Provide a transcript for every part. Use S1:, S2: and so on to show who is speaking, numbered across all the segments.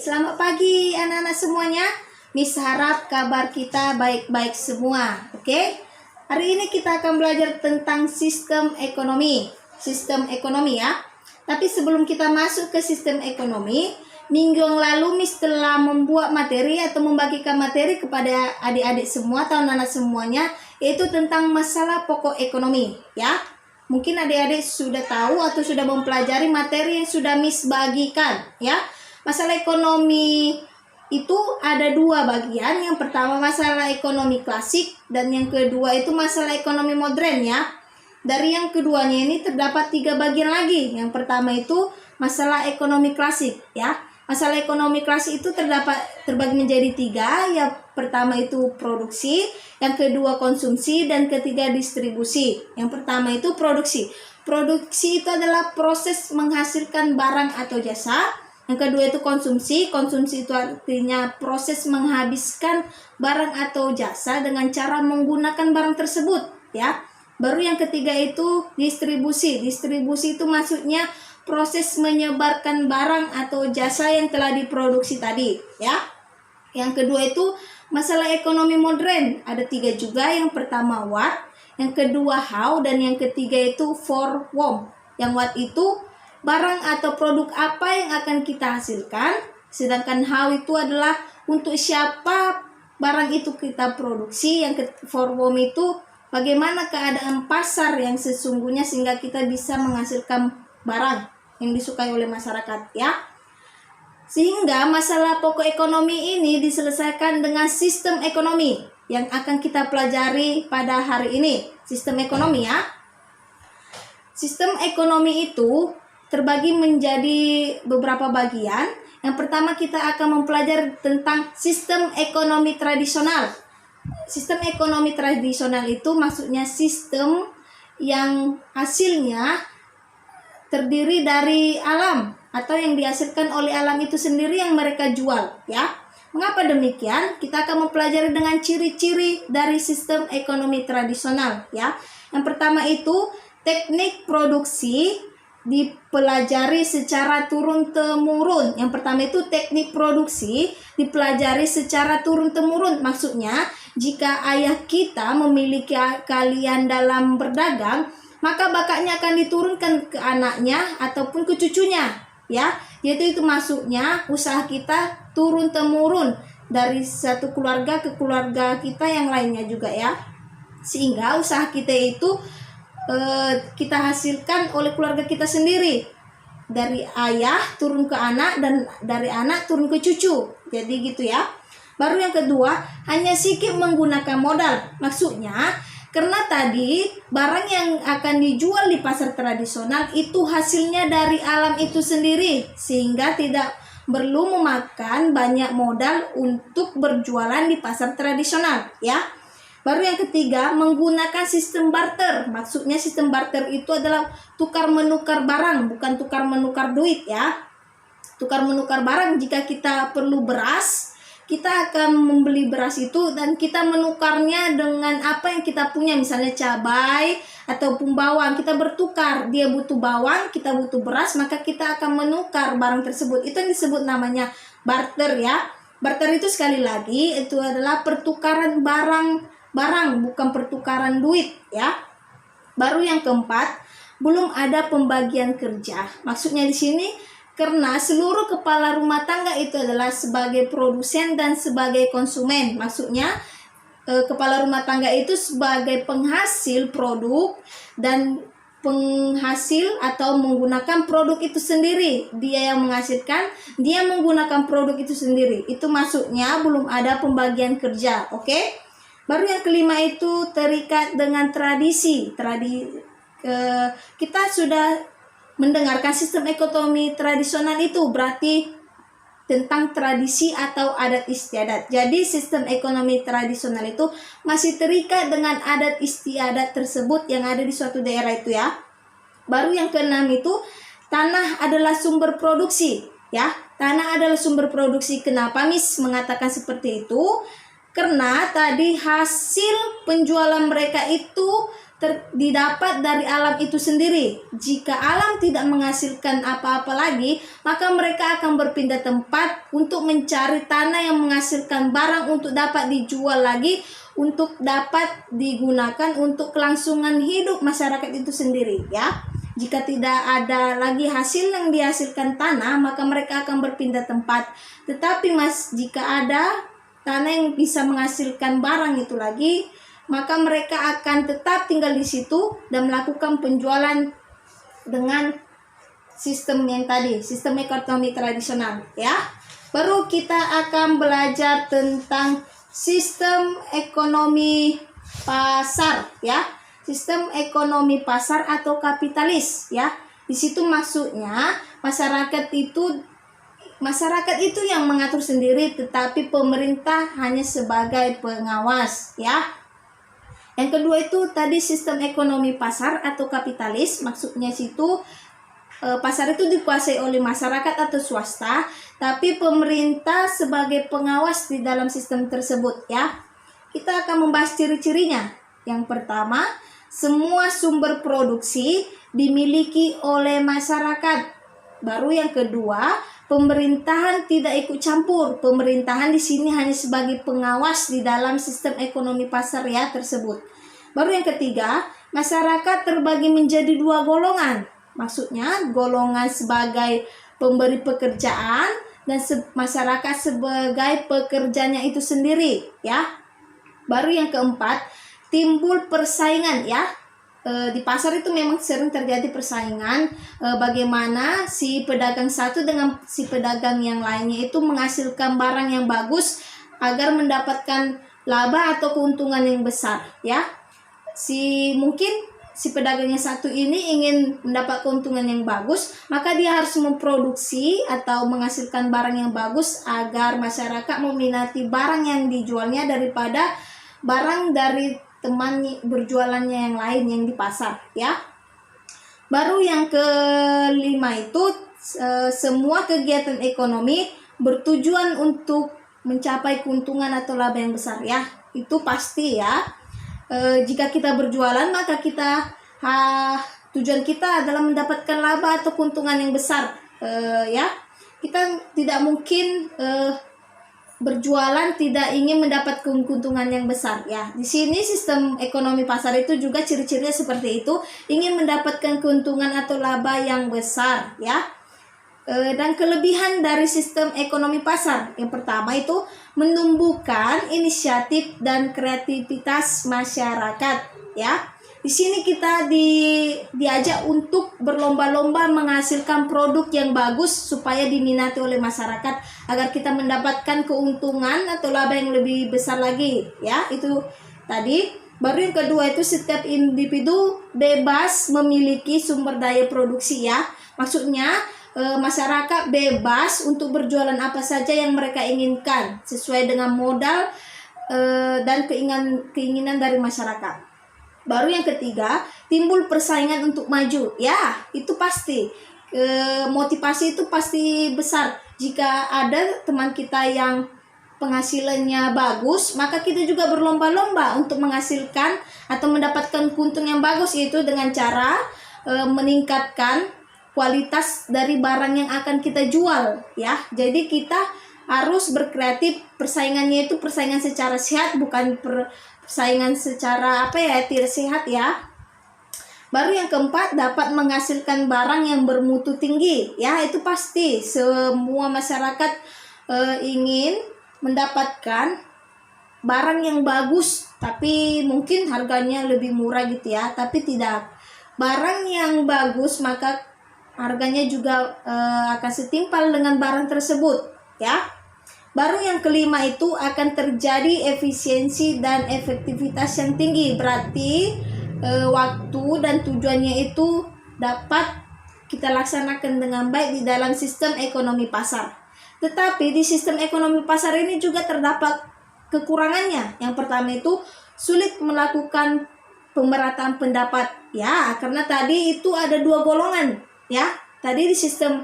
S1: Selamat pagi anak-anak semuanya. Miss harap kabar kita baik-baik semua. Oke? Hari ini kita akan belajar tentang sistem ekonomi. Sistem ekonomi ya. Tapi sebelum kita masuk ke sistem ekonomi, minggu yang lalu Miss telah membuat materi atau membagikan materi kepada adik-adik semua atau anak-anak semuanya, yaitu tentang masalah pokok ekonomi ya. Mungkin adik-adik sudah tahu atau sudah mempelajari materi yang sudah Miss bagikan ya. Masalah ekonomi itu ada dua bagian. Yang pertama masalah ekonomi klasik dan yang kedua itu masalah ekonomi modern ya. Dari yang keduanya ini terdapat 3 bagian lagi. Yang pertama itu masalah ekonomi klasik ya. Masalah ekonomi klasik itu terbagi menjadi 3. Yang pertama itu produksi, yang kedua konsumsi, dan ketiga distribusi. Yang pertama itu produksi. Produksi itu adalah proses menghasilkan barang atau jasa. Yang kedua itu konsumsi. Konsumsi itu artinya proses menghabiskan barang atau jasa dengan cara menggunakan barang tersebut ya. Baru yang ketiga itu distribusi. Distribusi itu maksudnya proses menyebarkan barang atau jasa yang telah diproduksi tadi ya. Yang kedua itu masalah ekonomi modern. Ada 3 juga. Yang pertama what, yang kedua how, dan yang ketiga itu for whom. Yang what itu barang atau produk apa yang akan kita hasilkan, sedangkan how itu adalah untuk siapa barang itu kita produksi. Yang for whom itu bagaimana keadaan pasar yang sesungguhnya sehingga kita bisa menghasilkan barang yang disukai oleh masyarakat ya. Sehingga masalah pokok ekonomi ini diselesaikan dengan sistem ekonomi yang akan kita pelajari pada hari ini. Sistem ekonomi ya. Sistem ekonomi itu terbagi menjadi beberapa bagian. Yang pertama kita akan mempelajari tentang sistem ekonomi tradisional. Sistem ekonomi tradisional itu maksudnya sistem yang hasilnya terdiri dari alam atau yang dihasilkan oleh alam itu sendiri yang mereka jual ya. Mengapa demikian? Kita akan mempelajari dengan ciri-ciri dari sistem ekonomi tradisional ya. Yang pertama itu teknik produksi dipelajari secara turun-temurun. Yang pertama itu teknik produksi dipelajari secara turun-temurun. Maksudnya jika ayah kita memiliki keahlian dalam berdagang, maka bakatnya akan diturunkan ke anaknya ataupun ke cucunya ya. Yaitu itu maksudnya usaha kita turun-temurun dari satu keluarga ke keluarga kita yang lainnya juga ya. Sehingga usaha kita itu kita hasilkan oleh keluarga kita sendiri. Dari ayah turun ke anak dan dari anak turun ke cucu. Jadi gitu ya. Baru yang kedua, hanya sedikit menggunakan modal. Maksudnya karena tadi barang yang akan dijual di pasar tradisional itu hasilnya dari alam itu sendiri, sehingga tidak perlu memakan banyak modal untuk berjualan di pasar tradisional ya. Baru yang ketiga, menggunakan sistem barter. Maksudnya sistem barter itu adalah tukar menukar barang, bukan tukar menukar duit ya. Tukar menukar barang, jika kita perlu beras, kita akan membeli beras itu dan kita menukarnya dengan apa yang kita punya, misalnya cabai ataupun bawang. Kita bertukar, dia butuh bawang, kita butuh beras, maka kita akan menukar barang tersebut. Itu yang disebut namanya barter ya. Barter itu sekali lagi itu adalah pertukaran barang, bukan pertukaran duit ya. Baru yang keempat, belum ada pembagian kerja. Maksudnya di sini karena seluruh kepala rumah tangga itu adalah sebagai produsen dan sebagai konsumen. Maksudnya kepala rumah tangga itu sebagai penghasil produk dan penghasil atau menggunakan produk itu sendiri. Dia yang menghasilkan, dia menggunakan produk itu sendiri. Itu maksudnya belum ada pembagian kerja, oke? Baru yang kelima itu terikat dengan tradisi. Kita sudah mendengarkan sistem ekonomi tradisional itu berarti tentang tradisi atau adat istiadat. Jadi sistem ekonomi tradisional itu masih terikat dengan adat istiadat tersebut yang ada di suatu daerah itu ya. Baru yang keenam itu tanah adalah sumber produksi ya. Tanah adalah sumber produksi. Kenapa Miss mengatakan seperti itu? Karena tadi hasil penjualan mereka itu didapat dari alam itu sendiri. Jika alam tidak menghasilkan apa-apa lagi, maka mereka akan berpindah tempat untuk mencari tanah yang menghasilkan barang untuk dapat dijual lagi, untuk dapat digunakan untuk kelangsungan hidup masyarakat itu sendiri, ya. Jika tidak ada lagi hasil yang dihasilkan tanah, maka mereka akan berpindah tempat. Tetapi jika ada tanah yang bisa menghasilkan barang itu lagi, maka mereka akan tetap tinggal di situ dan melakukan penjualan dengan sistem yang tadi, sistem ekonomi tradisional, ya. Baru kita akan belajar tentang sistem ekonomi pasar, ya. Sistem ekonomi pasar atau kapitalis, ya. Di situ maksudnya masyarakat itu yang mengatur sendiri, tetapi pemerintah hanya sebagai pengawas, ya. Yang kedua itu tadi sistem ekonomi pasar atau kapitalis, maksudnya situ pasar itu dikuasai oleh masyarakat atau swasta, tapi pemerintah sebagai pengawas di dalam sistem tersebut, ya. Kita akan membahas ciri-cirinya. Yang pertama, semua sumber produksi dimiliki oleh masyarakat. Baru yang kedua, pemerintahan tidak ikut campur. Pemerintahan di sini hanya sebagai pengawas di dalam sistem ekonomi pasar, ya, tersebut. Baru yang ketiga, masyarakat terbagi menjadi dua golongan. Maksudnya golongan sebagai pemberi pekerjaan dan masyarakat sebagai pekerjanya itu sendiri, ya. Baru yang keempat, timbul persaingan, ya. Di pasar itu memang sering terjadi persaingan, bagaimana si pedagang satu dengan si pedagang yang lainnya itu menghasilkan barang yang bagus agar mendapatkan laba atau keuntungan yang besar, ya. Mungkin si pedagangnya satu ini ingin mendapat keuntungan yang bagus, maka dia harus memproduksi atau menghasilkan barang yang bagus agar masyarakat meminati barang yang dijualnya daripada barang dari teman berjualannya yang lain yang di pasar, ya. Baru yang kelima itu semua kegiatan ekonomi bertujuan untuk mencapai keuntungan atau laba yang besar, ya. Itu pasti, ya. Jika kita berjualan, maka tujuan kita adalah mendapatkan laba atau keuntungan yang besar, ya. Kita tidak mungkin berjualan tidak ingin mendapat keuntungan yang besar, ya. Di sini sistem ekonomi pasar itu juga ciri-cirinya seperti itu, ingin mendapatkan keuntungan atau laba yang besar, ya. Dan kelebihan dari sistem ekonomi pasar, yang pertama itu menumbuhkan inisiatif dan kreativitas masyarakat, ya. Di sini kita diajak untuk berlomba-lomba menghasilkan produk yang bagus supaya diminati oleh masyarakat agar kita mendapatkan keuntungan atau laba yang lebih besar lagi, ya. Itu tadi. Baru yang kedua itu setiap individu bebas memiliki sumber daya produksi, ya. Maksudnya masyarakat bebas untuk berjualan apa saja yang mereka inginkan sesuai dengan modal dan keinginan dari masyarakat. Baru yang ketiga, timbul persaingan untuk maju, ya. Itu pasti motivasi itu pasti besar. Jika ada teman kita yang penghasilannya bagus, maka kita juga berlomba-lomba untuk menghasilkan atau mendapatkan keuntungan yang bagus, yaitu dengan cara meningkatkan kualitas dari barang yang akan kita jual, ya. Jadi kita harus berkreatif. Persaingannya itu persaingan secara sehat, bukan persaingan secara tidak sehat, ya. Baru yang keempat, dapat menghasilkan barang yang bermutu tinggi, ya. Itu pasti semua masyarakat ingin mendapatkan barang yang bagus, tapi mungkin harganya lebih murah gitu, ya. Tapi tidak, barang yang bagus maka harganya juga akan setimpal dengan barang tersebut, ya. Baru yang kelima itu akan terjadi efisiensi dan efektivitas yang tinggi. Berarti waktu dan tujuannya itu dapat kita laksanakan dengan baik di dalam sistem ekonomi pasar. Tetapi di sistem ekonomi pasar ini juga terdapat kekurangannya. Yang pertama itu sulit melakukan pemerataan pendapat, ya, karena tadi itu ada dua golongan, ya. Tadi di sistem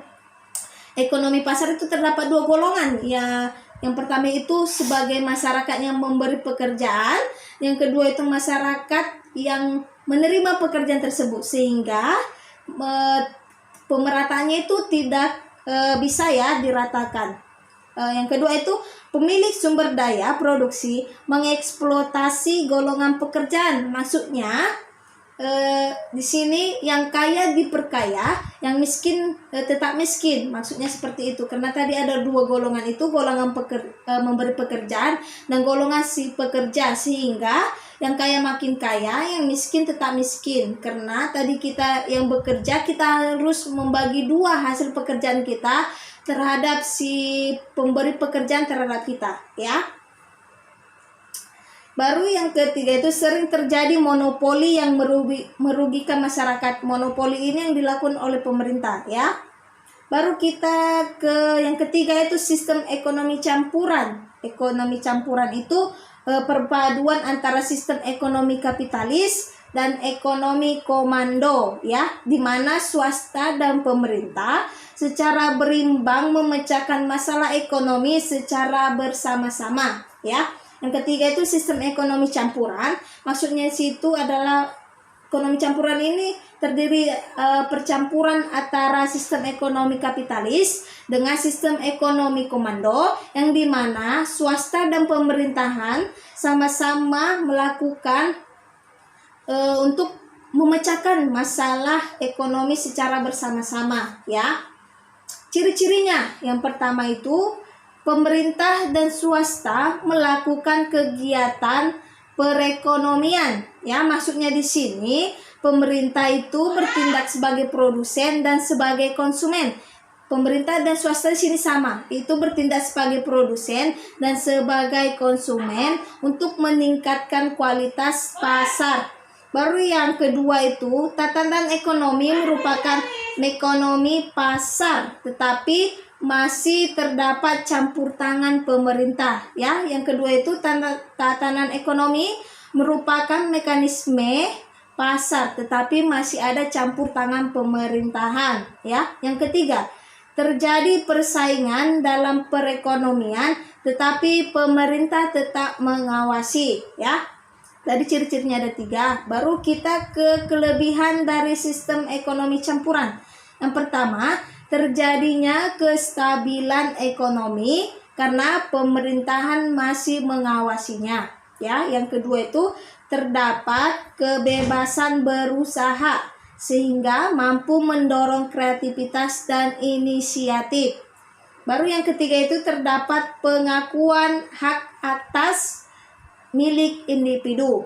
S1: ekonomi pasar itu terdapat dua golongan, ya. Yang pertama itu sebagai masyarakat yang memberi pekerjaan, yang kedua itu masyarakat yang menerima pekerjaan tersebut, sehingga pemerataannya itu tidak bisa ya diratakan. Yang kedua itu pemilik sumber daya produksi mengeksploitasi golongan pekerjaan. Maksudnya di sini yang kaya diperkaya, yang miskin tetap miskin. Maksudnya seperti itu. Karena tadi ada dua golongan itu, golongan memberi pekerjaan dan golongan si pekerja, sehingga yang kaya makin kaya, yang miskin tetap miskin. Karena tadi kita yang bekerja, kita harus membagi dua hasil pekerjaan kita terhadap si pemberi pekerjaan terhadap kita, ya. Baru yang ketiga itu sering terjadi monopoli yang merugikan masyarakat. Monopoli ini yang dilakukan oleh pemerintah, ya. Baru kita ke yang ketiga itu sistem ekonomi campuran. Ekonomi campuran itu perpaduan antara sistem ekonomi kapitalis dan ekonomi komando, ya, di mana swasta dan pemerintah secara berimbang memecahkan masalah ekonomi secara bersama-sama, ya. Yang ketiga itu sistem ekonomi campuran. Maksudnya situ adalah ekonomi campuran ini terdiri percampuran antara sistem ekonomi kapitalis dengan sistem ekonomi komando, yang dimana swasta dan pemerintahan sama-sama melakukan untuk memecahkan masalah ekonomi secara bersama-sama, ya. Ciri-cirinya yang pertama itu pemerintah dan swasta melakukan kegiatan perekonomian, ya. Maksudnya di sini pemerintah itu bertindak sebagai produsen dan sebagai konsumen. Pemerintah dan swasta di sini sama, itu bertindak sebagai produsen dan sebagai konsumen untuk meningkatkan kualitas pasar. Baru yang kedua itu tatanan ekonomi merupakan ekonomi pasar, tetapi masih terdapat campur tangan pemerintah, ya. Yang kedua itu tatanan ekonomi merupakan mekanisme pasar, tetapi masih ada campur tangan pemerintahan, ya. Yang ketiga, terjadi persaingan dalam perekonomian, tetapi pemerintah tetap mengawasi, ya. Tadi ciri-cirinya ada 3. Baru kita ke kelebihan dari sistem ekonomi campuran. Yang pertama, terjadinya kestabilan ekonomi karena pemerintahan masih mengawasinya, ya. Yang kedua itu terdapat kebebasan berusaha sehingga mampu mendorong kreativitas dan inisiatif. Baru yang ketiga itu terdapat pengakuan hak atas milik individu.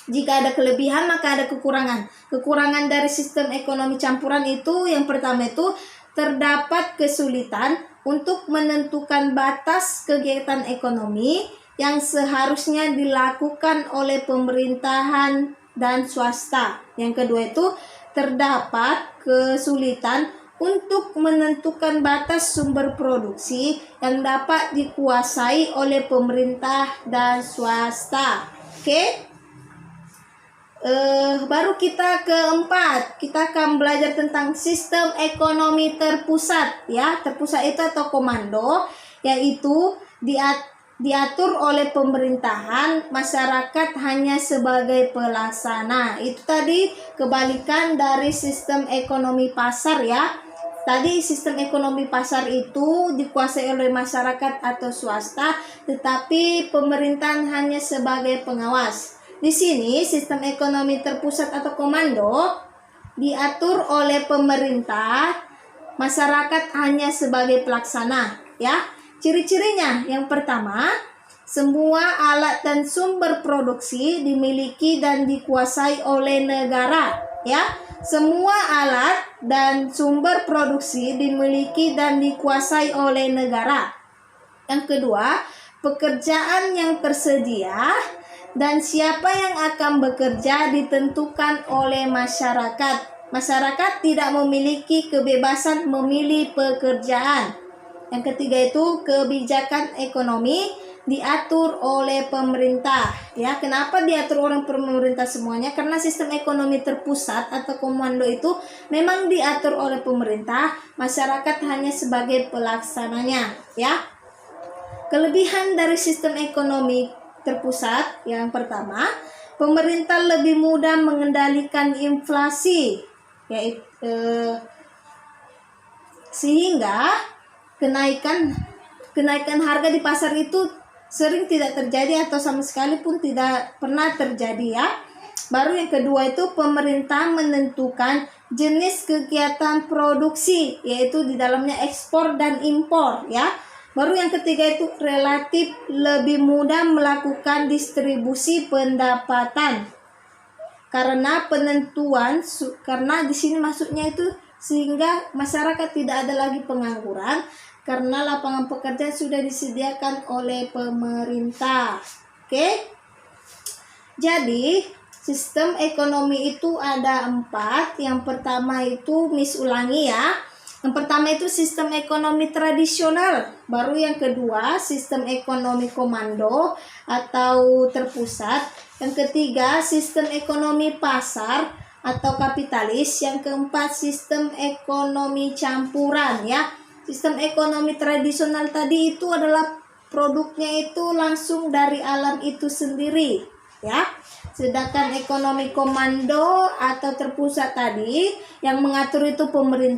S1: Jika ada kelebihan maka ada kekurangan. Kekurangan dari sistem ekonomi campuran itu yang pertama itu terdapat kesulitan untuk menentukan batas kegiatan ekonomi yang seharusnya dilakukan oleh pemerintahan dan swasta. Yang kedua itu terdapat kesulitan untuk menentukan batas sumber produksi yang dapat dikuasai oleh pemerintah dan swasta. Oke. Baru kita keempat, kita akan belajar tentang sistem ekonomi terpusat, ya. Terpusat itu atau komando, yaitu diatur oleh pemerintahan, masyarakat hanya sebagai pelaksana. Itu tadi kebalikan dari sistem ekonomi pasar, ya. Tadi sistem ekonomi pasar itu dikuasai oleh masyarakat atau swasta, tetapi pemerintahan hanya sebagai pengawas. Di sini sistem ekonomi terpusat atau komando diatur oleh pemerintah, masyarakat hanya sebagai pelaksana, ya. Ciri-cirinya yang pertama, semua alat dan sumber produksi dimiliki dan dikuasai oleh negara, ya. Semua alat dan sumber produksi dimiliki dan dikuasai oleh negara. Yang kedua, pekerjaan yang tersedia dan siapa yang akan bekerja ditentukan oleh masyarakat. Masyarakat tidak memiliki kebebasan memilih pekerjaan. Yang ketiga itu kebijakan ekonomi diatur oleh pemerintah, ya. Kenapa diatur oleh pemerintah semuanya? Karena sistem ekonomi terpusat atau komando itu memang diatur oleh pemerintah, masyarakat hanya sebagai pelaksananya, ya. Kelebihan dari sistem ekonomi terpusat yang pertama, pemerintah lebih mudah mengendalikan inflasi, yaitu sehingga kenaikan harga di pasar itu sering tidak terjadi atau sama sekali pun tidak pernah terjadi ya. Baru yang kedua itu pemerintah menentukan jenis kegiatan produksi, yaitu di dalamnya ekspor dan impor ya. Baru yang ketiga itu relatif lebih mudah melakukan distribusi pendapatan. Karena di sini maksudnya itu sehingga masyarakat tidak ada lagi pengangguran karena lapangan pekerjaan sudah disediakan oleh pemerintah. Oke. Jadi, sistem ekonomi itu ada 4. Yang pertama itu ulangi ya. Yang pertama itu sistem ekonomi tradisional. Baru yang kedua sistem ekonomi komando atau terpusat. Yang ketiga sistem ekonomi pasar atau kapitalis. Yang keempat sistem ekonomi campuran ya. Sistem ekonomi tradisional tadi itu adalah produknya itu langsung dari alam itu sendiri ya. Sedangkan ekonomi komando atau terpusat tadi yang mengatur itu pemerintah.